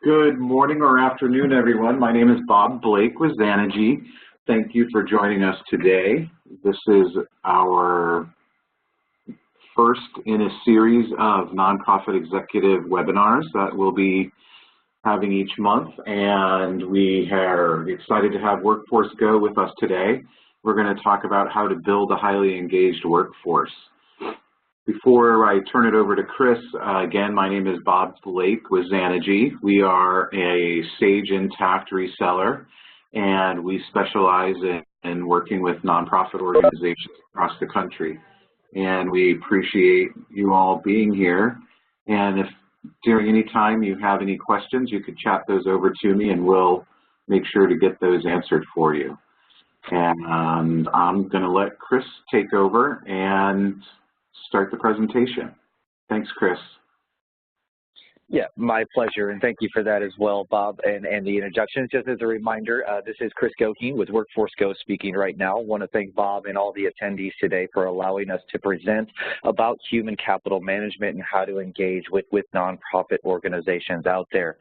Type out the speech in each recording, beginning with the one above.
Good morning or afternoon, everyone. My name is Bob Blake with Xanogy. Thank you for joining us today. This is our first in a series of nonprofit executive webinars that we'll be having each month, and we are excited to have Workforce Go with us today. We're going to talk about how to build a highly engaged workforce. Before I turn it over to Chris, again, my name is Bob Blake with Xanogy. We are a Sage Intacct reseller, and we specialize in working with nonprofit organizations across the country. And we appreciate you all being here. And if during any time you have any questions, you could chat those over to me, and we'll make sure to get those answered for you. And I'm going to let Chris take over and start the presentation. Thanks, Chris. Yeah, my pleasure, and thank you for that as well, Bob, and the introduction. Just as a reminder, this is Chris Goheen with Workforce Go speaking right now. I want to thank Bob and all the attendees today for allowing us to present about human capital management and how to engage with nonprofit organizations out there.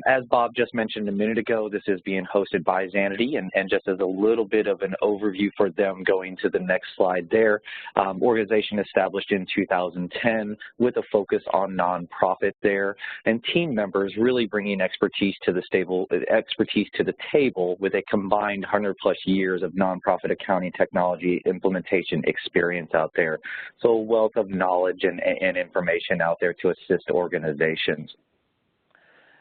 As Bob just mentioned a minute ago, this is being hosted by Xanogy, and just as a little bit of an overview for them, going to the next slide there, organization established in 2010 with a focus on nonprofit there, and team members really bringing expertise to the table with a combined 100+ years of nonprofit accounting technology implementation experience out there. So a wealth of knowledge and information out there to assist organizations.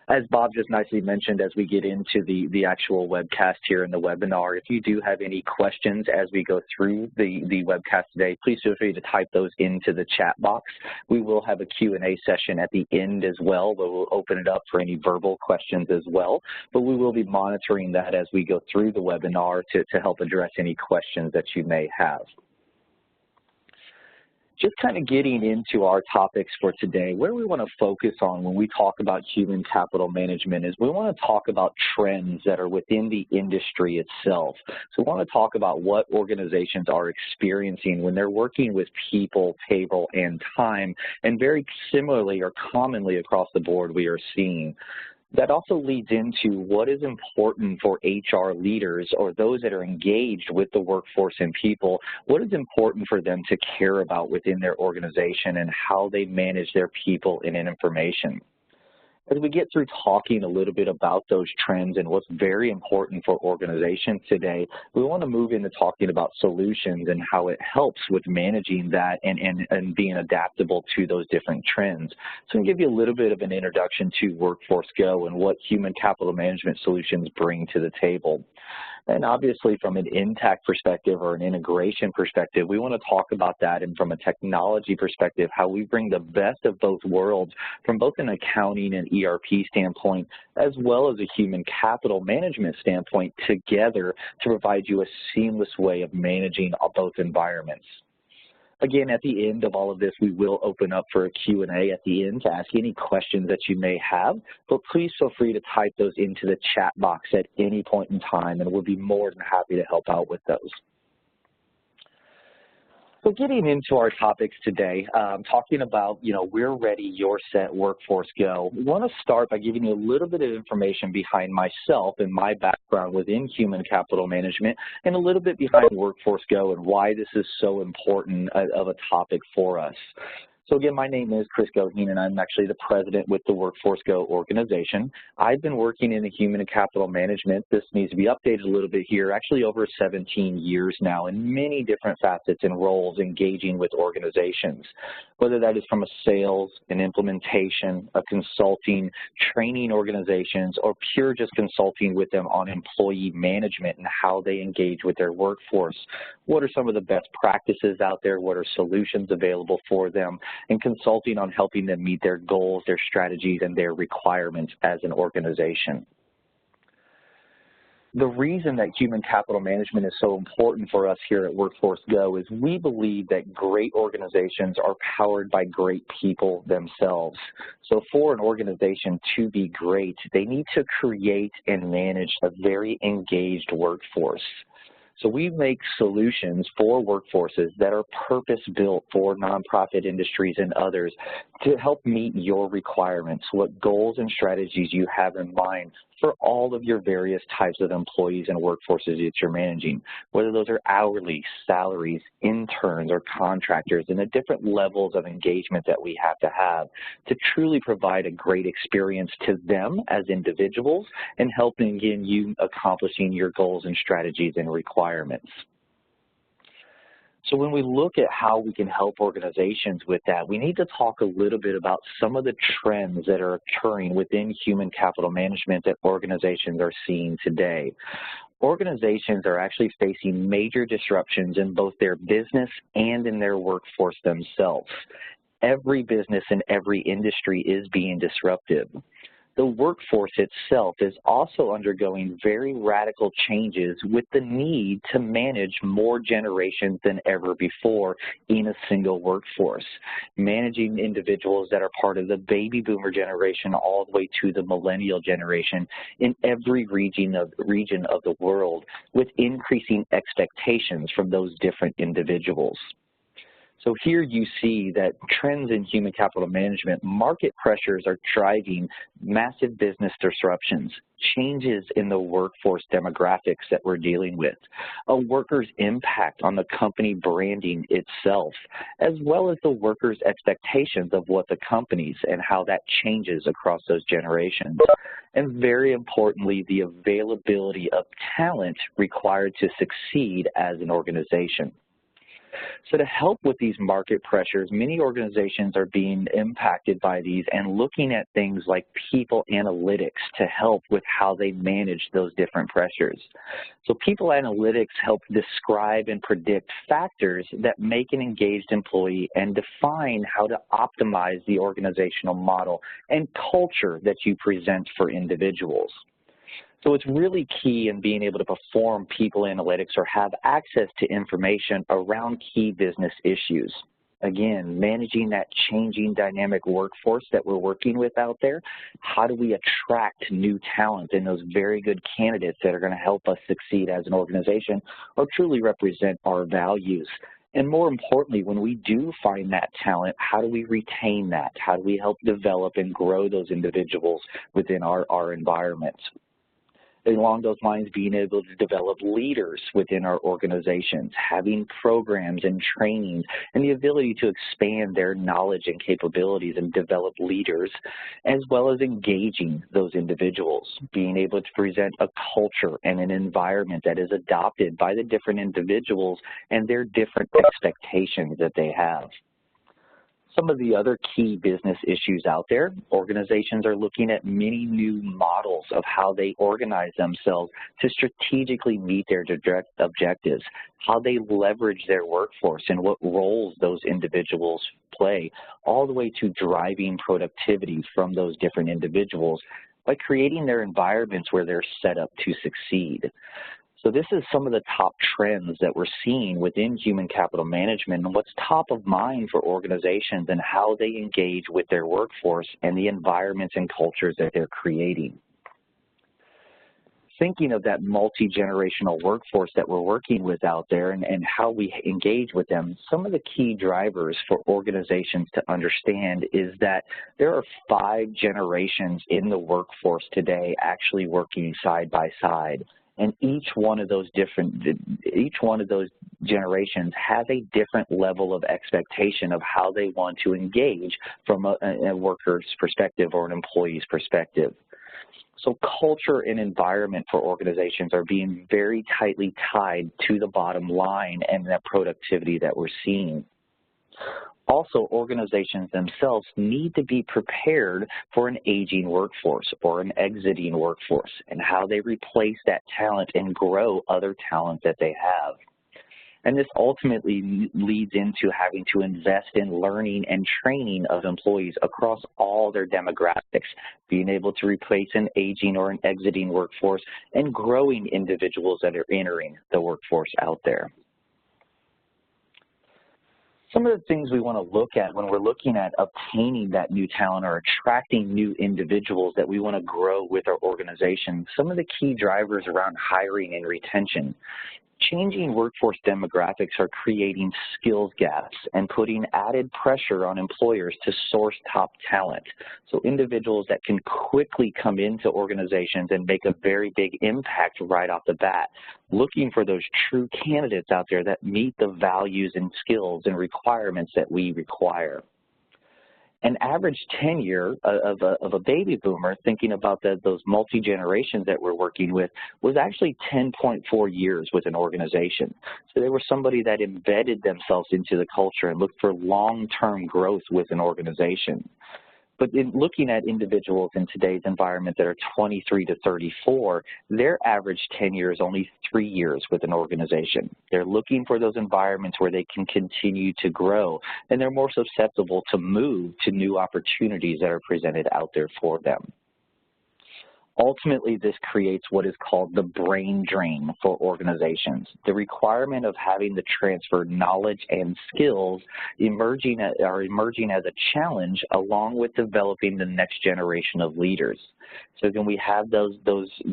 As Bob just nicely mentioned, as we get into the actual webcast here in the webinar, if you do have any questions as we go through the webcast today, please feel free to type those into the chat box. We will have a Q&A session at the end as well, where we'll open it up for any verbal questions as well. But we will be monitoring that as we go through the webinar to help address any questions that you may have. Just kind of getting into our topics for today, where we want to focus on when we talk about human capital management is we want to talk about trends that are within the industry itself. So we want to talk about what organizations are experiencing when they're working with people, payroll, and time, and very similarly or commonly across the board we are seeing. That also leads into what is important for HR leaders or those that are engaged with the workforce and people. What is important for them to care about within their organization and how they manage their people and information. As we get through talking a little bit about those trends and what's very important for organizations today, we want to move into talking about solutions and how it helps with managing that and being adaptable to those different trends. So I'm going to give you a little bit of an introduction to Workforce Go and what human capital management solutions bring to the table. And obviously from an Intacct perspective or an integration perspective, we want to talk about that, and from a technology perspective, how we bring the best of both worlds from both an accounting and ERP standpoint, as well as a human capital management standpoint together to provide you a seamless way of managing both environments. Again, at the end of all of this, we will open up for a Q&A at the end to ask any questions that you may have, but please feel free to type those into the chat box at any point in time, and we'll be more than happy to help out with those. So getting into our topics today, talking about, we're ready, you're set, Workforce Go. We want to start by giving you a little bit of information behind myself and my background within human capital management, and a little bit behind Workforce Go and why this is so important of a topic for us. So again, my name is Chris Goheen, and I'm actually the president with the Workforce Go organization. I've been working in the human capital management, this needs to be updated a little bit here, actually over 17 years now, in many different facets and roles engaging with organizations, whether that is from a sales, an implementation, a consulting, training organizations, or pure just consulting with them on employee management and how they engage with their workforce. What are some of the best practices out there? What are solutions available for them? And consulting on helping them meet their goals, their strategies, and their requirements as an organization. The reason that human capital management is so important for us here at Workforce Go is we believe that great organizations are powered by great people themselves. So for an organization to be great, they need to create and manage a very engaged workforce. So we make solutions for workforces that are purpose-built for nonprofit industries and others to help meet your requirements, what goals and strategies you have in mind for all of your various types of employees and workforces that you're managing, whether those are hourly, salaries, interns, or contractors, and the different levels of engagement that we have to truly provide a great experience to them as individuals and helping in you accomplishing your goals and strategies and requirements. So when we look at how we can help organizations with that, we need to talk a little bit about some of the trends that are occurring within human capital management that organizations are seeing today. Organizations are actually facing major disruptions in both their business and in their workforce themselves. Every business in every industry is being disrupted. The workforce itself is also undergoing very radical changes with the need to manage more generations than ever before in a single workforce. Managing individuals that are part of the baby boomer generation all the way to the millennial generation in every region of the world with increasing expectations from those different individuals. So here you see that trends in human capital management, market pressures are driving massive business disruptions, changes in the workforce demographics that we're dealing with, a worker's impact on the company branding itself, as well as the worker's expectations of what the company's and how that changes across those generations. And very importantly, the availability of talent required to succeed as an organization. So to help with these market pressures, many organizations are being impacted by these and looking at things like people analytics to help with how they manage those different pressures. So people analytics help describe and predict factors that make an engaged employee and define how to optimize the organizational model and culture that you present for individuals. So it's really key in being able to perform people analytics or have access to information around key business issues. Again, managing that changing dynamic workforce that we're working with out there, how do we attract new talent and those very good candidates that are going to help us succeed as an organization or truly represent our values? And more importantly, when we do find that talent, how do we retain that? How do we help develop and grow those individuals within our environments? Along those lines, being able to develop leaders within our organizations, having programs and trainings, and the ability to expand their knowledge and capabilities and develop leaders, as well as engaging those individuals, being able to present a culture and an environment that is adopted by the different individuals and their different expectations that they have. Some of the other key business issues out there, organizations are looking at many new models of how they organize themselves to strategically meet their direct objectives, how they leverage their workforce and what roles those individuals play, all the way to driving productivity from those different individuals by creating their environments where they're set up to succeed. So this is some of the top trends that we're seeing within human capital management and what's top of mind for organizations and how they engage with their workforce and the environments and cultures that they're creating. Thinking of that multi-generational workforce that we're working with out there and how we engage with them, some of the key drivers for organizations to understand is that there are 5 generations in the workforce today actually working side by side. And each one of those generations has a different level of expectation of how they want to engage from a worker's perspective or an employee's perspective. So culture and environment for organizations are being very tightly tied to the bottom line and that productivity that we're seeing. Also, organizations themselves need to be prepared for an aging workforce or an exiting workforce and how they replace that talent and grow other talent that they have. And this ultimately leads into having to invest in learning and training of employees across all their demographics, being able to replace an aging or an exiting workforce and growing individuals that are entering the workforce out there. Some of the things we want to look at when we're looking at obtaining that new talent or attracting new individuals that we want to grow with our organization, some of the key drivers around hiring and retention. Changing workforce demographics are creating skills gaps and putting added pressure on employers to source top talent. So individuals that can quickly come into organizations and make a very big impact right off the bat, looking for those true candidates out there that meet the values and skills and requirements that we require. An average tenure of a baby boomer, thinking about those multi-generations that we're working with, was actually 10.4 years with an organization. So they were somebody that embedded themselves into the culture and looked for long-term growth with an organization. But in looking at individuals in today's environment that are 23 to 34, their average tenure is only 3 years with an organization. They're looking for those environments where they can continue to grow, and they're more susceptible to move to new opportunities that are presented out there for them. Ultimately, this creates what is called the brain drain for organizations. The requirement of having to transfer knowledge and skills are emerging as a challenge, along with developing the next generation of leaders. So then we have those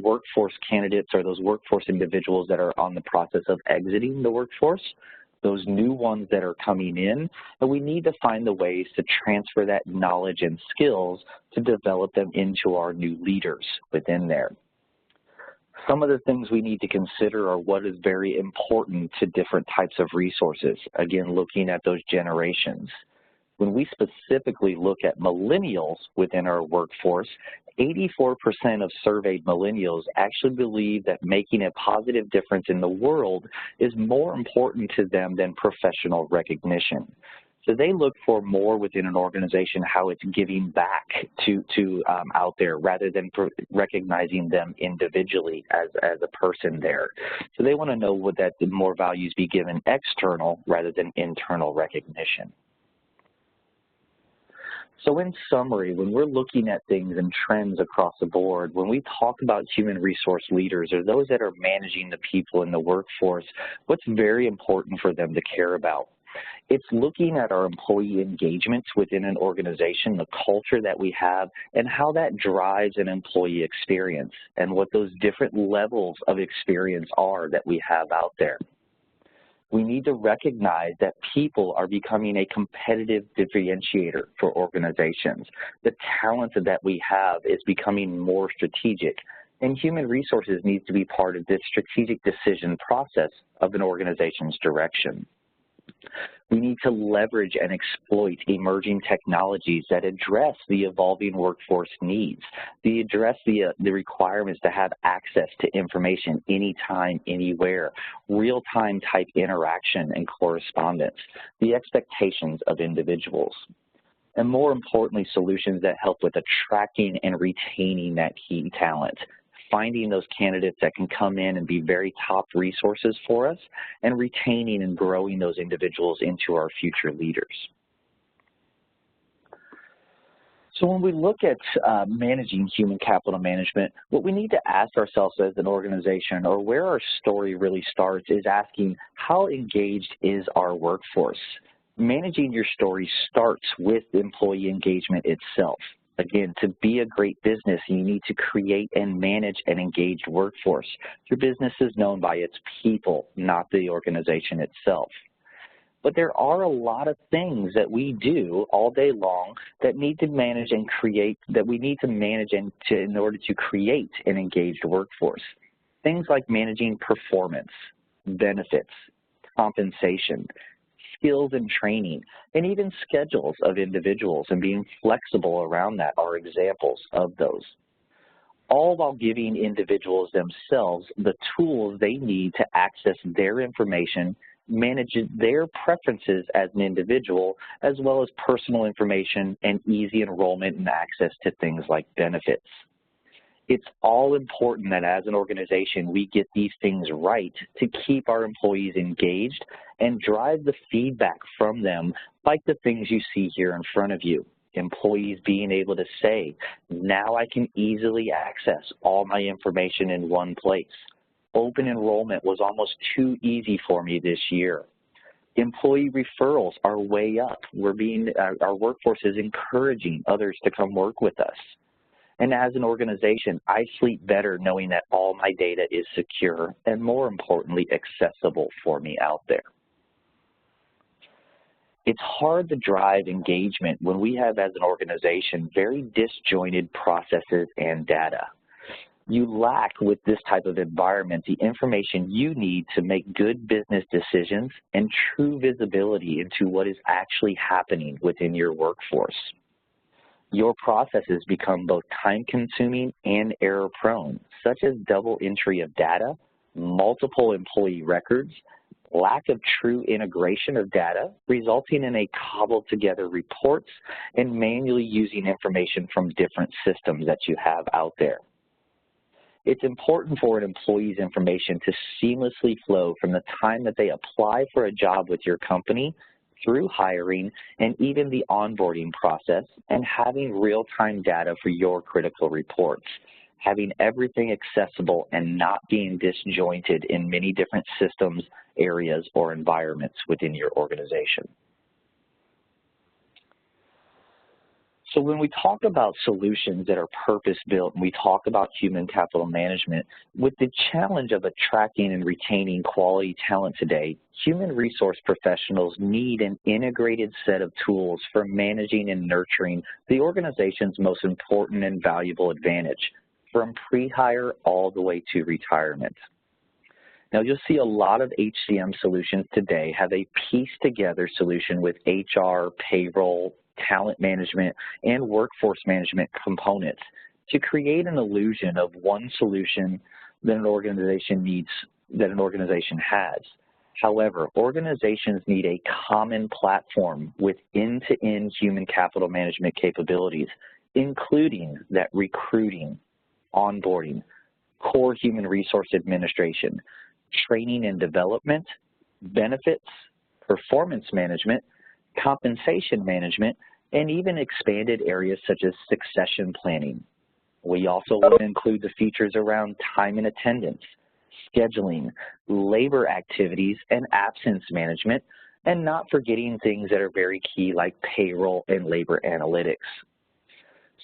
workforce candidates or those workforce individuals that are on the process of exiting the workforce, those new ones that are coming in, and we need to find the ways to transfer that knowledge and skills to develop them into our new leaders within there. Some of the things we need to consider are what is very important to different types of resources, again, looking at those generations. When we specifically look at millennials within our workforce, 84% of surveyed millennials actually believe that making a positive difference in the world is more important to them than professional recognition. So they look for more within an organization how it's giving back to out there rather than recognizing them individually as a person there. So they want to know that more values be given external rather than internal recognition. So in summary, when we're looking at things and trends across the board, when we talk about human resource leaders or those that are managing the people in the workforce, what's very important for them to care about? It's looking at our employee engagements within an organization, the culture that we have, and how that drives an employee experience and what those different levels of experience are that we have out there. We need to recognize that people are becoming a competitive differentiator for organizations. The talent that we have is becoming more strategic, and human resources needs to be part of this strategic decision process of an organization's direction. We need to leverage and exploit emerging technologies that address the evolving workforce needs. They address the requirements to have access to information anytime, anywhere, real-time type interaction and correspondence, the expectations of individuals. And more importantly, solutions that help with attracting and retaining that key talent, finding those candidates that can come in and be very top resources for us, and retaining and growing those individuals into our future leaders. So when we look at managing human capital management, what we need to ask ourselves as an organization, or where our story really starts, is asking, how engaged is our workforce? Managing your story starts with employee engagement itself. Again, to be a great business, you need to create and manage an engaged workforce. Your business is known by its people, not the organization itself. But there are a lot of things that we do all day long that need to manage and create, that we need to manage in order to create an engaged workforce. Things like managing performance, benefits, compensation, skills and training, and even schedules of individuals, and being flexible around that are examples of those. All while giving individuals themselves the tools they need to access their information, manage their preferences as an individual, as well as personal information and easy enrollment and access to things like benefits. It's all important that as an organization we get these things right to keep our employees engaged and drive the feedback from them, like the things you see here in front of you. Employees being able to say, now I can easily access all my information in one place. Open enrollment was almost too easy for me this year. Employee referrals are way up. Our workforce is encouraging others to come work with us. And as an organization, I sleep better knowing that all my data is secure and, more importantly, accessible for me out there. It's hard to drive engagement when we have, as an organization, very disjointed processes and data. You lack, with this type of environment, the information you need to make good business decisions and true visibility into what is actually happening within your workforce. Your processes become both time-consuming and error-prone, such as double entry of data, multiple employee records, lack of true integration of data, resulting in a cobbled-together reports and manually using information from different systems that you have out there. It's important for an employee's information to seamlessly flow from the time that they apply for a job with your company through hiring and even the onboarding process, and having real-time data for your critical reports, having everything accessible and not being disjointed in many different systems, areas, or environments within your organization. So when we talk about solutions that are purpose-built and we talk about human capital management, with the challenge of attracting and retaining quality talent today, human resource professionals need an integrated set of tools for managing and nurturing the organization's most important and valuable advantage, from pre-hire all the way to retirement. Now, you'll see a lot of HCM solutions today have a pieced-together solution with HR, payroll, talent management, and workforce management components to create an illusion of one solution that an organization needs, that an organization has. However, organizations need a common platform with end-to-end human capital management capabilities, including that recruiting, onboarding, core human resource administration, training and development, benefits, performance management, compensation management, and even expanded areas such as succession planning. We also want to include the features around time and attendance, scheduling, labor activities, and absence management, and not forgetting things that are very key like payroll and labor analytics.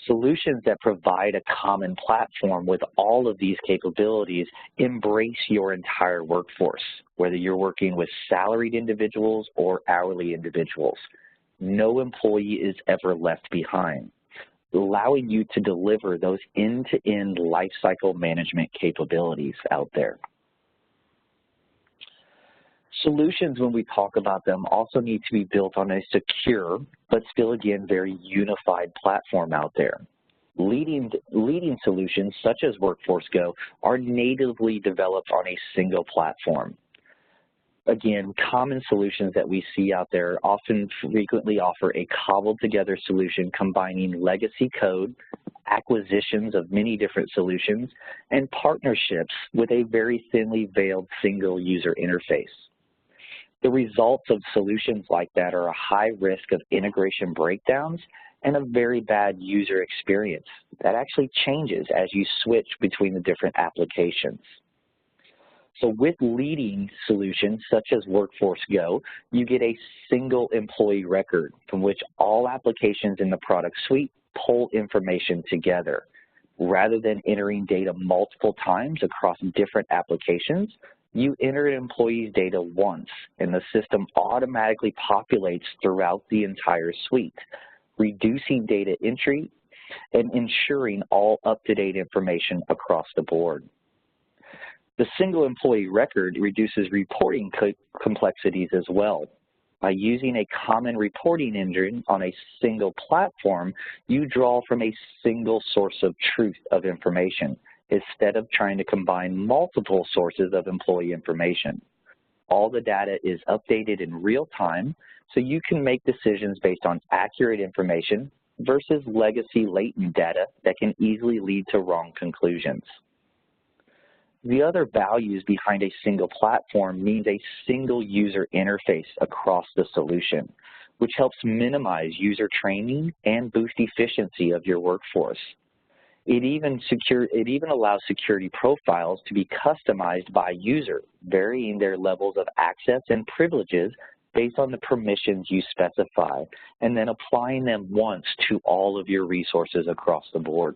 Solutions that provide a common platform with all of these capabilities embrace your entire workforce, whether you're working with salaried individuals or hourly individuals. No employee is ever left behind, allowing you to deliver those end-to-end lifecycle management capabilities out there. Solutions, when we talk about them, also need to be built on a secure, but still, again, very unified platform out there. Leading solutions, such as Workforce Go, are natively developed on a single platform. Again, common solutions that we see out there often frequently offer a cobbled-together solution combining legacy code, acquisitions of many different solutions, and partnerships with a very thinly veiled single user interface. The results of solutions like that are a high risk of integration breakdowns and a very bad user experience that actually changes as you switch between the different applications. So with leading solutions such as Workforce Go, you get a single employee record from which all applications in the product suite pull information together. Rather than entering data multiple times across different applications, you enter an employee's data once, and the system automatically populates throughout the entire suite, reducing data entry and ensuring all up-to-date information across the board. The single employee record reduces reporting complexities as well. By using a common reporting engine on a single platform, you draw from a single source of truth of information, instead of trying to combine multiple sources of employee information. All the data is updated in real time, so you can make decisions based on accurate information versus legacy latent data that can easily lead to wrong conclusions. The other values behind a single platform means a single user interface across the solution, which helps minimize user training and boost efficiency of your workforce. It even allows security profiles to be customized by user, varying their levels of access and privileges based on the permissions you specify, and then applying them once to all of your resources across the board.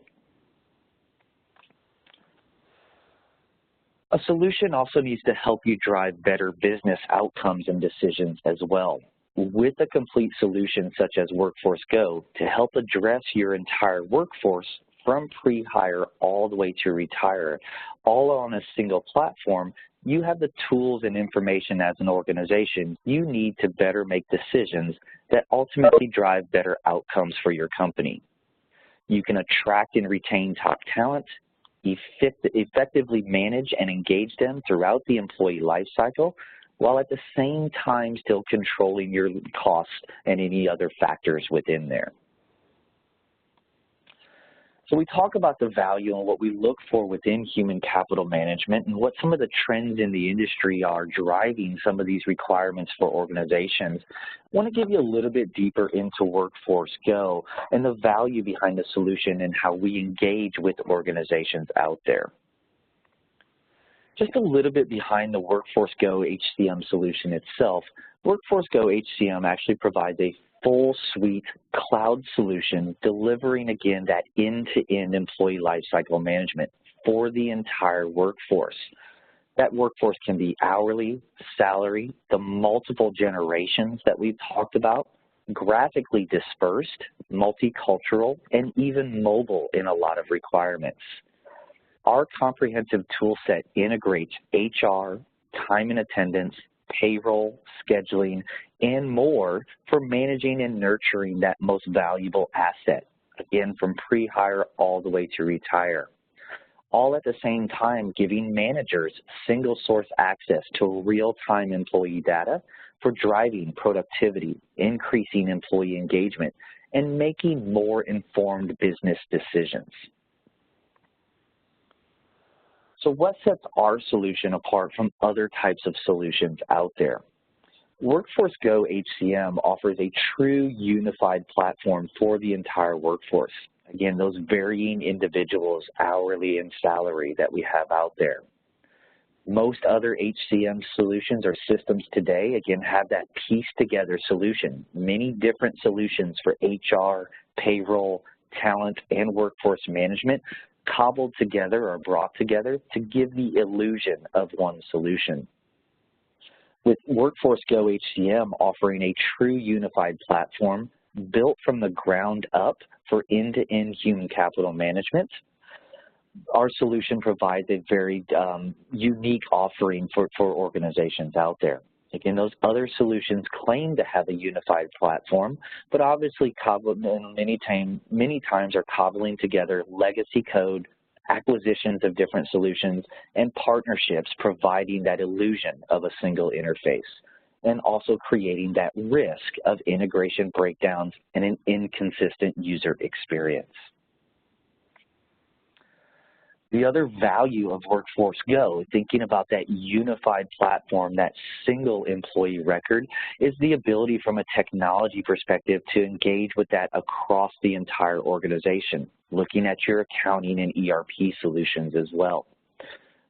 A solution also needs to help you drive better business outcomes and decisions as well. With a complete solution such as Workforce Go to help address your entire workforce from pre-hire all the way to retire, all on a single platform, you have the tools and information as an organization you need to better make decisions that ultimately drive better outcomes for your company. You can attract and retain top talent, effectively manage and engage them throughout the employee life cycle, while at the same time still controlling your costs and any other factors within there. So we talk about the value and what we look for within human capital management and what some of the trends in the industry are driving some of these requirements for organizations. I want to give you a little bit deeper into Workforce Go and the value behind the solution and how we engage with organizations out there. Just a little bit behind the Workforce Go HCM solution itself, Workforce Go HCM actually provides a full suite cloud solution delivering, again, that end-to-end employee lifecycle management for the entire workforce. That workforce can be hourly, salary, the multiple generations that we've talked about, graphically dispersed, multicultural, and even mobile in a lot of requirements. Our comprehensive tool set integrates HR, time and attendance, payroll, scheduling, and more for managing and nurturing that most valuable asset, again, from pre-hire all the way to retire. All at the same time giving managers single source access to real-time employee data for driving productivity, increasing employee engagement, and making more informed business decisions. So what sets our solution apart from other types of solutions out there? Workforce Go HCM offers a true unified platform for the entire workforce. Again, those varying individuals, hourly and salary that we have out there. Most other HCM solutions or systems today, again, have that pieced together solution. Many different solutions for HR, payroll, talent, and workforce management cobbled together or brought together to give the illusion of one solution. With Workforce Go HCM offering a true unified platform built from the ground up for end-to-end human capital management, our solution provides a very unique offering for organizations out there. Again, those other solutions claim to have a unified platform, but obviously many times are cobbling together legacy code, acquisitions of different solutions, and partnerships providing that illusion of a single interface, and also creating that risk of integration breakdowns and an inconsistent user experience. The other value of Workforce Go, thinking about that unified platform, that single employee record, is the ability from a technology perspective to engage with that across the entire organization, looking at your accounting and ERP solutions as well.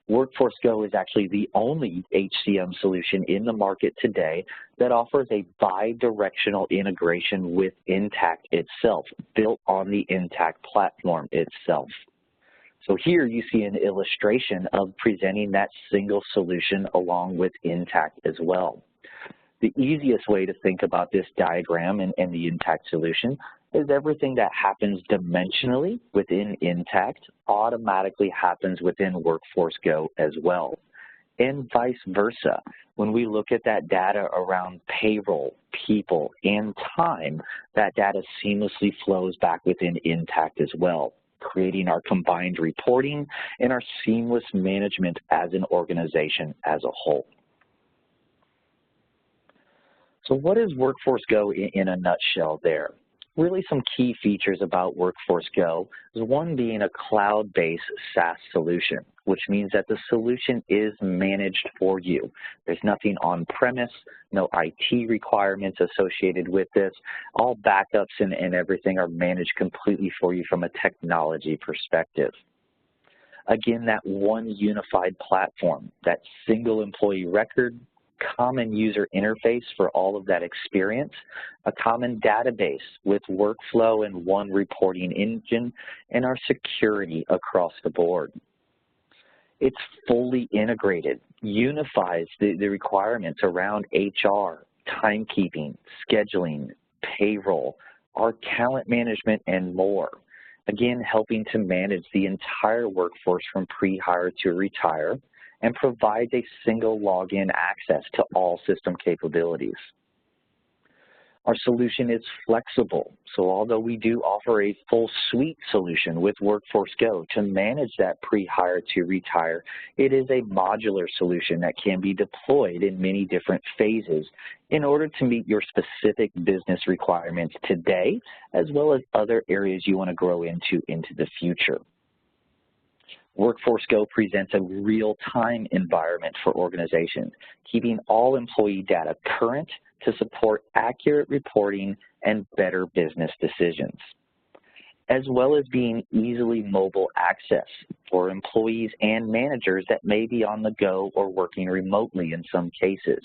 Workforce Go is actually the only HCM solution in the market today that offers a bi-directional integration with Intacct itself, built on the Intacct platform itself. So here you see an illustration of presenting that single solution along with Intacct as well. The easiest way to think about this diagram and the Intacct solution is everything that happens dimensionally within Intacct automatically happens within Workforce Go as well. And vice versa. When we look at that data around payroll, people, and time, that data seamlessly flows back within Intacct as well, creating our combined reporting and our seamless management as an organization as a whole. So what is Workforce Go in a nutshell there? Really some key features about Workforce Go is one being a cloud-based SaaS solution, which means that the solution is managed for you. There's nothing on-premise, no IT requirements associated with this. All backups and everything are managed completely for you from a technology perspective. Again, that one unified platform, that single employee record, common user interface for all of that experience, a common database with workflow and one reporting engine, and our security across the board. It's fully integrated, unifies the requirements around HR, timekeeping, scheduling, payroll, our talent management, and more. Again, helping to manage the entire workforce from pre-hire to retire, and provides a single login access to all system capabilities. Our solution is flexible, so although we do offer a full suite solution with Workforce Go to manage that pre-hire to retire, it is a modular solution that can be deployed in many different phases in order to meet your specific business requirements today, as well as other areas you want to grow into the future. Workforce Go presents a real-time environment for organizations, keeping all employee data current to support accurate reporting and better business decisions, as well as being easily mobile access for employees and managers that may be on the go or working remotely in some cases.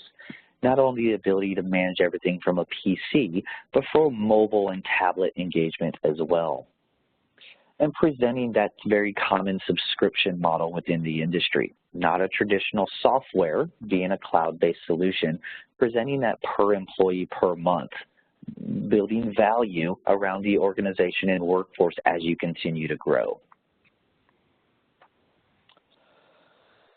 Not only the ability to manage everything from a PC, but for mobile and tablet engagement as well. And presenting that very common subscription model within the industry, not a traditional software being a cloud-based solution, presenting that per employee per month, building value around the organization and workforce as you continue to grow.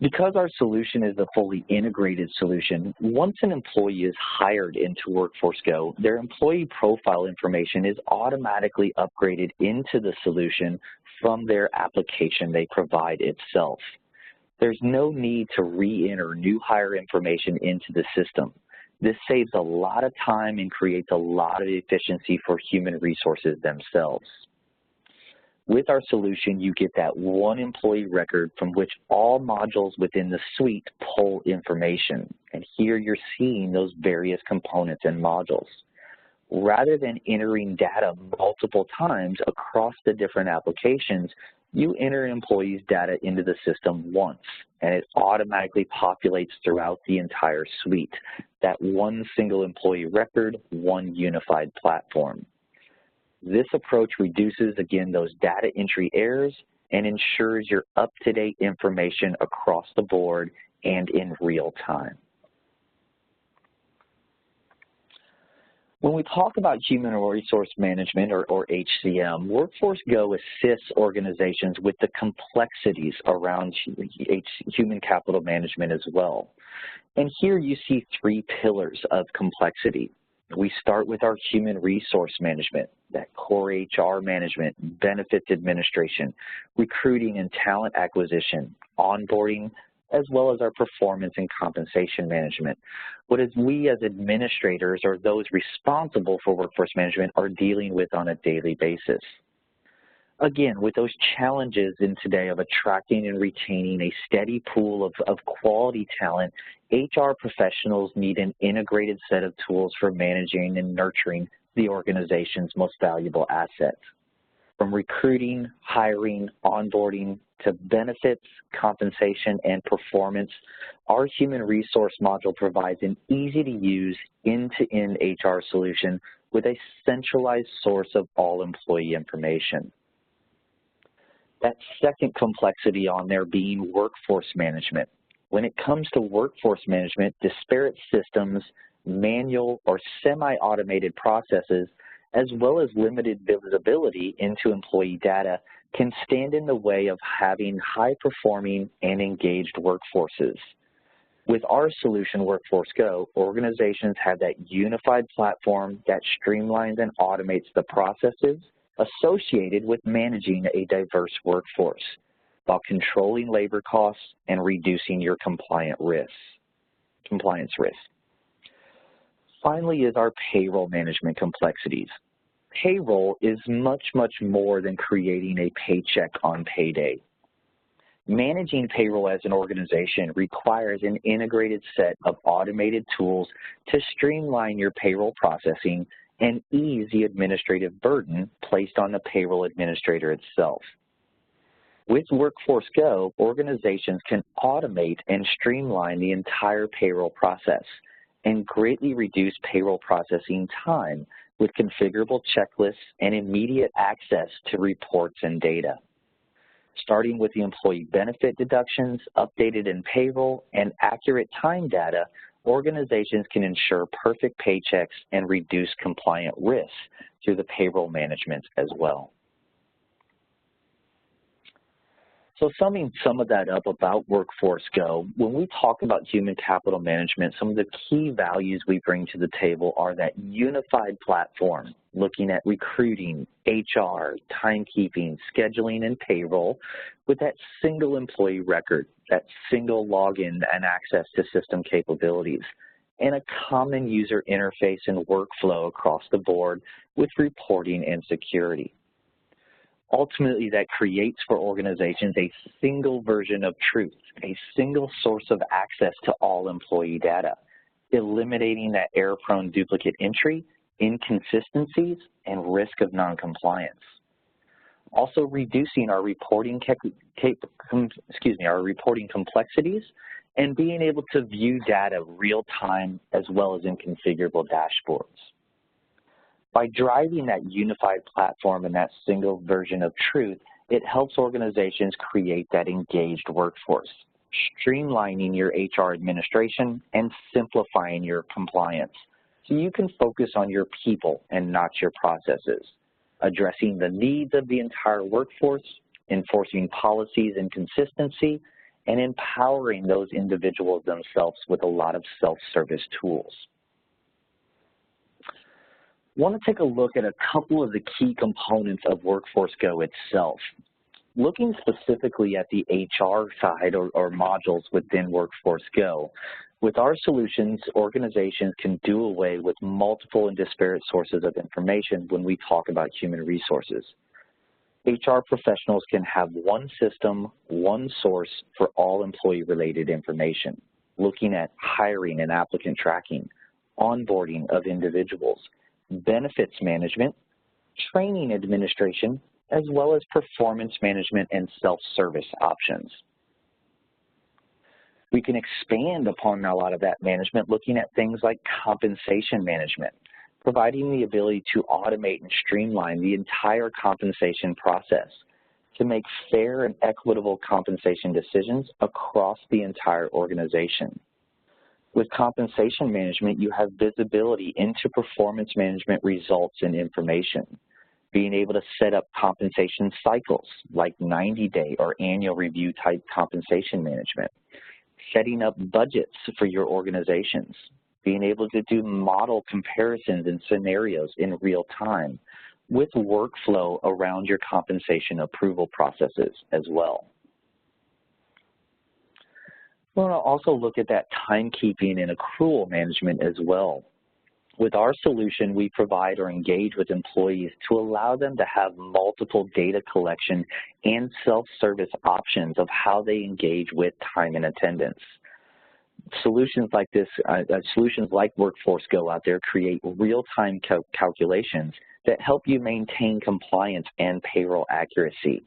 Because our solution is a fully integrated solution, once an employee is hired into Workforce Go, their employee profile information is automatically upgraded into the solution from their application they provide itself. There's no need to re-enter new hire information into the system. This saves a lot of time and creates a lot of efficiency for human resources themselves. With our solution, you get that one employee record from which all modules within the suite pull information. And here you're seeing those various components and modules. Rather than entering data multiple times across the different applications, you enter employees' data into the system once, and it automatically populates throughout the entire suite. That one single employee record, one unified platform. This approach reduces, again, those data entry errors and ensures your up-to-date information across the board and in real time. When we talk about human resource management, or HCM, Workforce Go assists organizations with the complexities around human capital management as well. And here you see three pillars of complexity. We start with our human resource management, that core HR management, benefits administration, recruiting and talent acquisition, onboarding, as well as our performance and compensation management. What is we as administrators or those responsible for workforce management are dealing with on a daily basis. Again, with those challenges in today of attracting and retaining a steady pool of quality talent, HR professionals need an integrated set of tools for managing and nurturing the organization's most valuable assets. From recruiting, hiring, onboarding, to benefits, compensation, and performance, our human resource module provides an easy-to-use, end-to-end HR solution with a centralized source of all employee information. That second complexity on there being workforce management. When it comes to workforce management, disparate systems, manual or semi-automated processes, as well as limited visibility into employee data can stand in the way of having high-performing and engaged workforces. With our solution, Workforce Go, organizations have that unified platform that streamlines and automates the processes associated with managing a diverse workforce while controlling labor costs and reducing your compliance risk. Finally is our payroll management complexities. Payroll is much, much more than creating a paycheck on payday. Managing payroll as an organization requires an integrated set of automated tools to streamline your payroll processing and ease the administrative burden placed on the payroll administrator itself. With Workforce Go, organizations can automate and streamline the entire payroll process and greatly reduce payroll processing time with configurable checklists and immediate access to reports and data. Starting with the employee benefit deductions, updated in payroll, and accurate time data, organizations can ensure perfect paychecks and reduce compliant risks through the payroll management as well. So summing some of that up about Workforce Go, when we talk about human capital management, some of the key values we bring to the table are that unified platform, looking at recruiting, HR, timekeeping, scheduling, and payroll with that single employee record, that single login and access to system capabilities, and a common user interface and workflow across the board with reporting and security. Ultimately, that creates for organizations a single version of truth, a single source of access to all employee data, eliminating that error-prone duplicate entry, inconsistencies, and risk of noncompliance. Also reducing our reporting complexities and being able to view data real time as well as in configurable dashboards. By driving that unified platform and that single version of truth, it helps organizations create that engaged workforce, streamlining your HR administration and simplifying your compliance so you can focus on your people and not your processes, addressing the needs of the entire workforce, enforcing policies and consistency, and empowering those individuals themselves with a lot of self-service tools. I want to take a look at a couple of the key components of Workforce Go itself. Looking specifically at the HR side or modules within Workforce Go, with our solutions, organizations can do away with multiple and disparate sources of information when we talk about human resources. HR professionals can have one system, one source for all employee-related information, looking at hiring and applicant tracking, onboarding of individuals, benefits management, training administration, as well as performance management and self-service options. We can expand upon a lot of that management looking at things like compensation management, providing the ability to automate and streamline the entire compensation process to make fair and equitable compensation decisions across the entire organization. With compensation management, you have visibility into performance management results and information, being able to set up compensation cycles like 90-day or annual review type compensation management, setting up budgets for your organizations, being able to do model comparisons and scenarios in real time with workflow around your compensation approval processes as well. We want to also look at that timekeeping and accrual management as well. With our solution, we provide or engage with employees to allow them to have multiple data collection and self-service options of how they engage with time and attendance. Solutions like this, solutions like Workforce Go out there create real-time calculations that help you maintain compliance and payroll accuracy.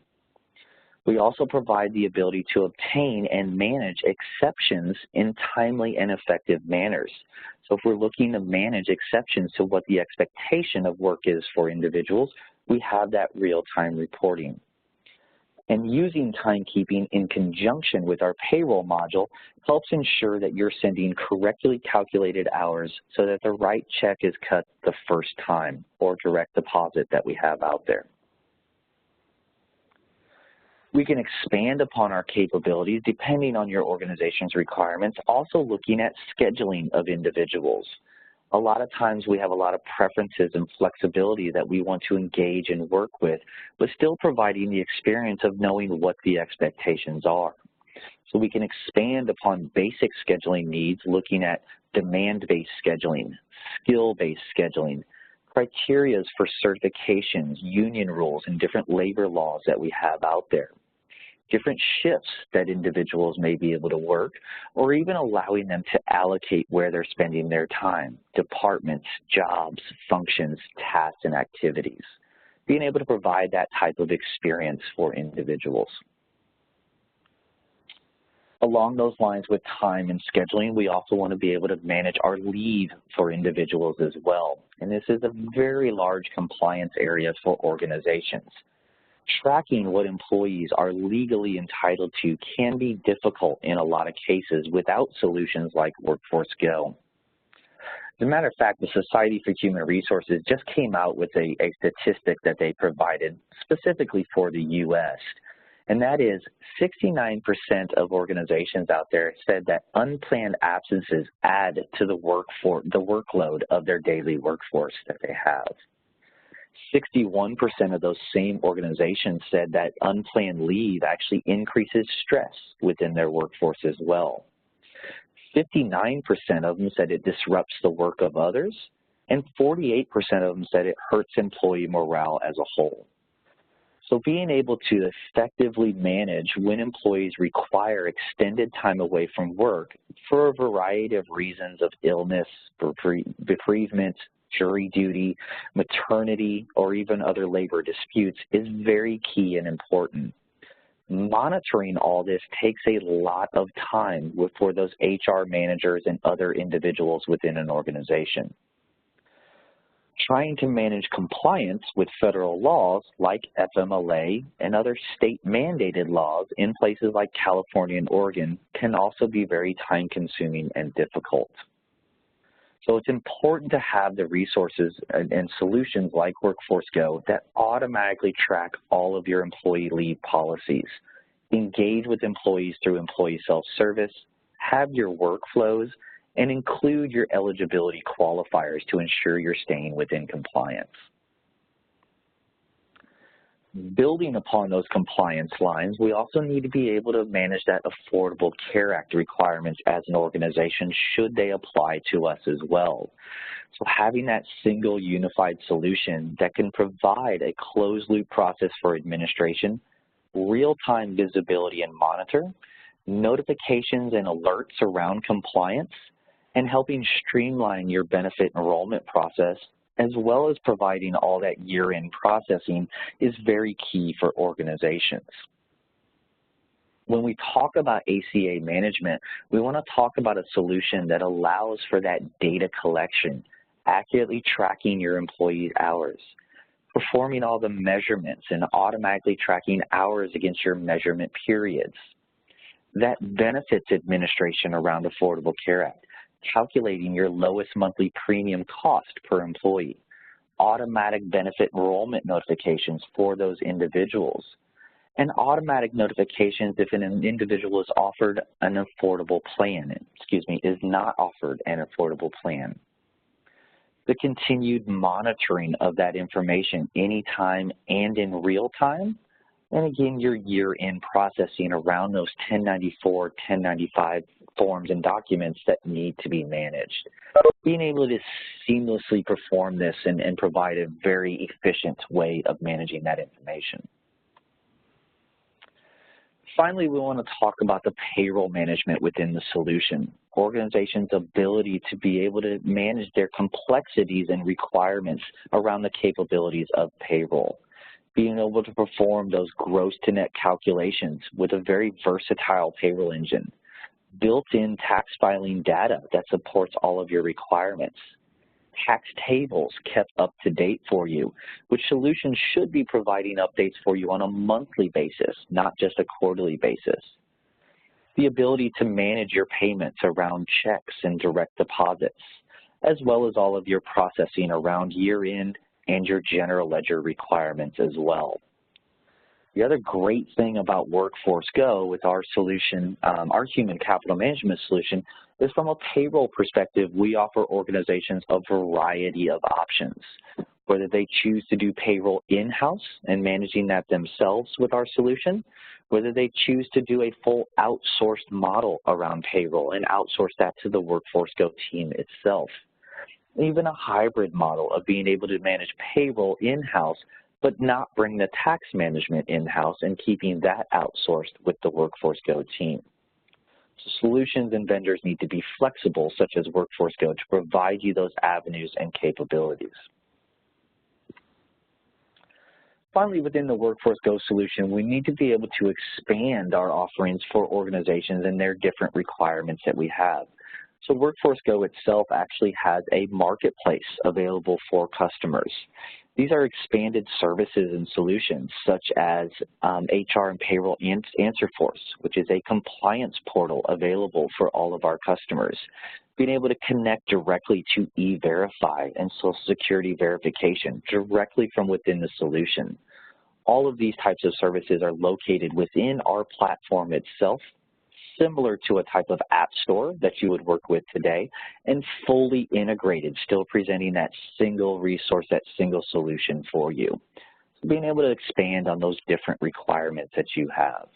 We also provide the ability to obtain and manage exceptions in timely and effective manners. So if we're looking to manage exceptions to what the expectation of work is for individuals, we have that real-time reporting. And using timekeeping in conjunction with our payroll module helps ensure that you're sending correctly calculated hours so that the right check is cut the first time or direct deposit that we have out there. We can expand upon our capabilities depending on your organization's requirements, also looking at scheduling of individuals. A lot of times we have a lot of preferences and flexibility that we want to engage and work with, but still providing the experience of knowing what the expectations are. So we can expand upon basic scheduling needs, looking at demand-based scheduling, skill-based scheduling, criteria for certifications, union rules, and different labor laws that we have out there. Different shifts that individuals may be able to work, or even allowing them to allocate where they're spending their time, departments, jobs, functions, tasks, and activities. Being able to provide that type of experience for individuals. Along those lines with time and scheduling, we also want to be able to manage our leave for individuals as well. And this is a very large compliance area for organizations. Tracking what employees are legally entitled to can be difficult in a lot of cases without solutions like Workforce Go. As a matter of fact, the Society for Human Resources just came out with a statistic that they provided specifically for the U.S., and that is 69% of organizations out there said that unplanned absences add to the workload of their daily workforce that they have. 61% of those same organizations said that unplanned leave actually increases stress within their workforce as well. 59% of them said it disrupts the work of others, and 48% of them said it hurts employee morale as a whole. So being able to effectively manage when employees require extended time away from work for a variety of reasons of illness, bereavement, jury duty, maternity, or even other labor disputes is very key and important. Monitoring all this takes a lot of time for those HR managers and other individuals within an organization. Trying to manage compliance with federal laws like FMLA and other state-mandated laws in places like California and Oregon can also be very time-consuming and difficult. So it's important to have the resources and solutions like Workforce Go that automatically track all of your employee leave policies, engage with employees through employee self-service, have your workflows, and include your eligibility qualifiers to ensure you're staying within compliance. Building upon those compliance lines, we also need to be able to manage that Affordable Care Act requirements as an organization should they apply to us as well. So having that single unified solution that can provide a closed loop process for administration, real-time visibility and monitor, notifications and alerts around compliance, and helping streamline your benefit enrollment process, as well as providing all that year-end processing, is very key for organizations. When we talk about ACA management, we want to talk about a solution that allows for that data collection, accurately tracking your employees' hours, performing all the measurements and automatically tracking hours against your measurement periods. That benefits administration around Affordable Care Act, calculating your lowest monthly premium cost per employee, automatic benefit enrollment notifications for those individuals, and automatic notifications if an individual is offered an affordable plan, is not offered an affordable plan. The continued monitoring of that information anytime and in real time, and again, your year-end processing around those 1094, 1095 forms and documents that need to be managed. Being able to seamlessly perform this and provide a very efficient way of managing that information. Finally, we want to talk about the payroll management within the solution. Organizations' ability to be able to manage their complexities and requirements around the capabilities of payroll. Being able to perform those gross to net calculations with a very versatile payroll engine. Built-in tax filing data that supports all of your requirements. Tax tables kept up to date for you, which solutions should be providing updates for you on a monthly basis, not just a quarterly basis. The ability to manage your payments around checks and direct deposits, as well as all of your processing around year-end and your general ledger requirements as well. The other great thing about Workforce Go with our solution, our human capital management solution, is from a payroll perspective, we offer organizations a variety of options, whether they choose to do payroll in-house and managing that themselves with our solution, whether they choose to do a full outsourced model around payroll and outsource that to the Workforce Go team itself. Even a hybrid model of being able to manage payroll in-house but not bring the tax management in-house and keeping that outsourced with the Workforce Go team. So solutions and vendors need to be flexible, such as Workforce Go, to provide you those avenues and capabilities. Finally, within the Workforce Go solution, we need to be able to expand our offerings for organizations and their different requirements that we have. So Workforce Go itself actually has a marketplace available for customers. These are expanded services and solutions such as HR and Payroll AnswerForce, which is a compliance portal available for all of our customers. Being able to connect directly to E-Verify and Social Security verification directly from within the solution. All of these types of services are located within our platform itself, similar to a type of app store that you would work with today, and fully integrated, still presenting that single resource, that single solution for you. So being able to expand on those different requirements that you have.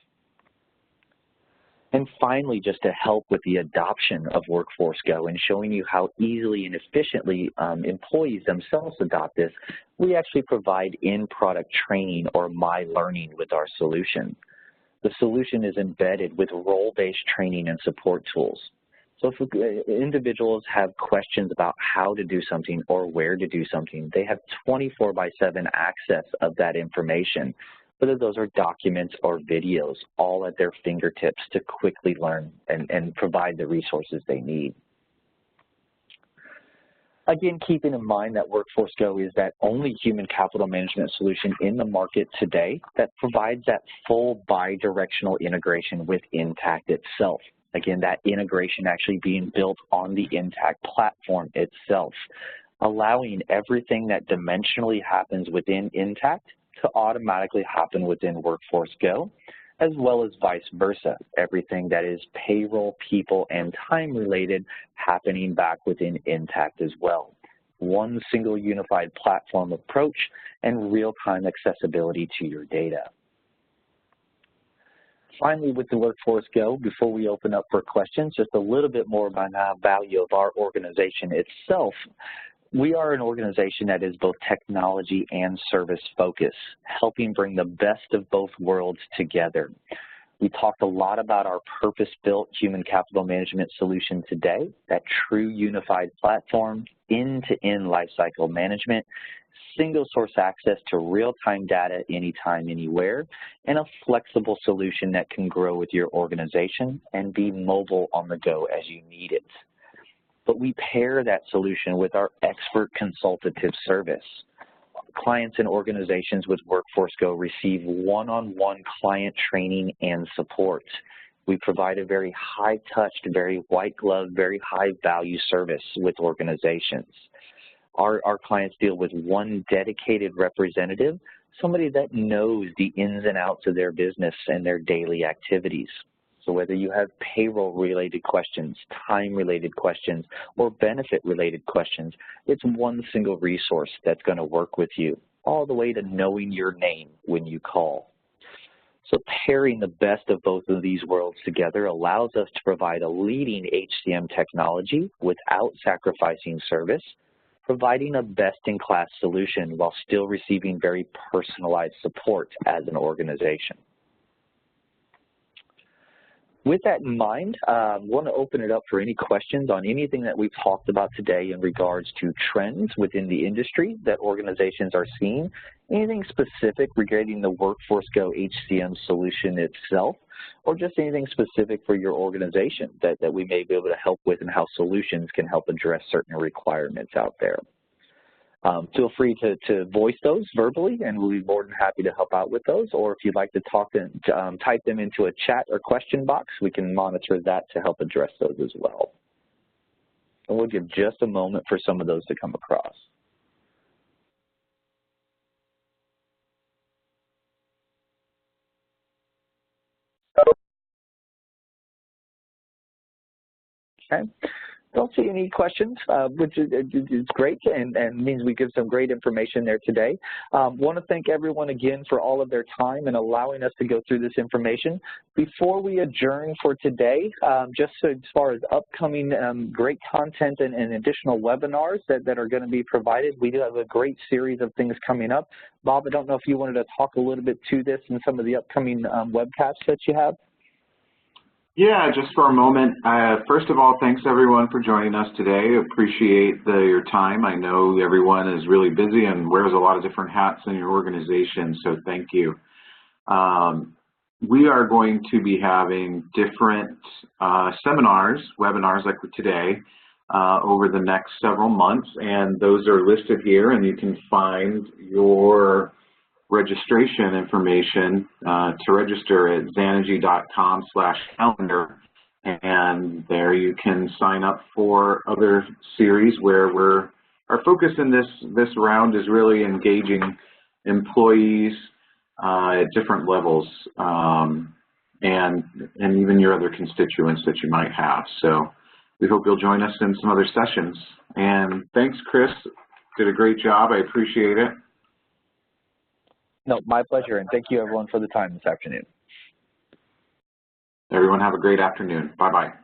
And finally, just to help with the adoption of Workforce Go and showing you how easily and efficiently employees themselves adopt this, we actually provide in-product training or My Learning with our solution. The solution is embedded with role-based training and support tools. So if individuals have questions about how to do something or where to do something, they have 24/7 access of that information, whether those are documents or videos, all at their fingertips to quickly learn and provide the resources they need. Again, keeping in mind that Workforce Go is that only human capital management solution in the market today that provides that full bi-directional integration with Intacct itself. Again, that integration actually being built on the Intacct platform itself, allowing everything that dimensionally happens within Intacct to automatically happen within Workforce Go, as well as vice versa. Everything that is payroll, people, and time related happening back within Intacct as well. One single unified platform approach and real-time accessibility to your data. Finally, with the Workforce Go, before we open up for questions, just a little bit more about the value of our organization itself. We are an organization that is both technology and service focused, helping bring the best of both worlds together. We talked a lot about our purpose-built human capital management solution today, that true unified platform, end-to-end lifecycle management, single source access to real-time data anytime, anywhere, and a flexible solution that can grow with your organization and be mobile on the go as you need it. But we pair that solution with our expert consultative service. Clients and organizations with Workforce Go receive one-on-one client training and support. We provide a very high-touched, very white-glove, very high-value service with organizations. Our clients deal with one dedicated representative, somebody that knows the ins and outs of their business and their daily activities. So whether you have payroll-related questions, time-related questions, or benefit-related questions, it's one single resource that's going to work with you, all the way to knowing your name when you call. So pairing the best of both of these worlds together allows us to provide a leading HCM technology without sacrificing service, providing a best-in-class solution while still receiving very personalized support as an organization. With that in mind, I want to open it up for any questions on anything that we've talked about today in regards to trends within the industry that organizations are seeing, anything specific regarding the Workforce Go HCM solution itself, or just anything specific for your organization that we may be able to help with and how solutions can help address certain requirements out there. Feel free to voice those verbally, and we'll be more than happy to help out with those. Or if you'd like to type them into a chat or question box, we can monitor that to help address those as well. And we'll give just a moment for some of those to come across. Okay. Don't see any questions, which is great and means we give some great information there today. Want to thank everyone again for all of their time and allowing us to go through this information. Before we adjourn for today, just so as far as upcoming great content and additional webinars that are going to be provided, we do have a great series of things coming up. Bob, I don't know if you wanted to talk a little bit to this and some of the upcoming webcasts that you have. Yeah, just for a moment. First of all, thanks everyone for joining us today. Appreciate your time. I know everyone is really busy and wears a lot of different hats in your organization, so thank you. We are going to be having different seminars, webinars like today, over the next several months, and those are listed here, and you can find your registration information to register at zanergy.com/calendar, and there you can sign up for other series where our focus in this round is really engaging employees at different levels, and even your other constituents that you might have. So we hope you'll join us in some other sessions. And thanks, Chris. Did a great job. I appreciate it. No, my pleasure, and thank you everyone for the time this afternoon. Everyone have a great afternoon. Bye-bye.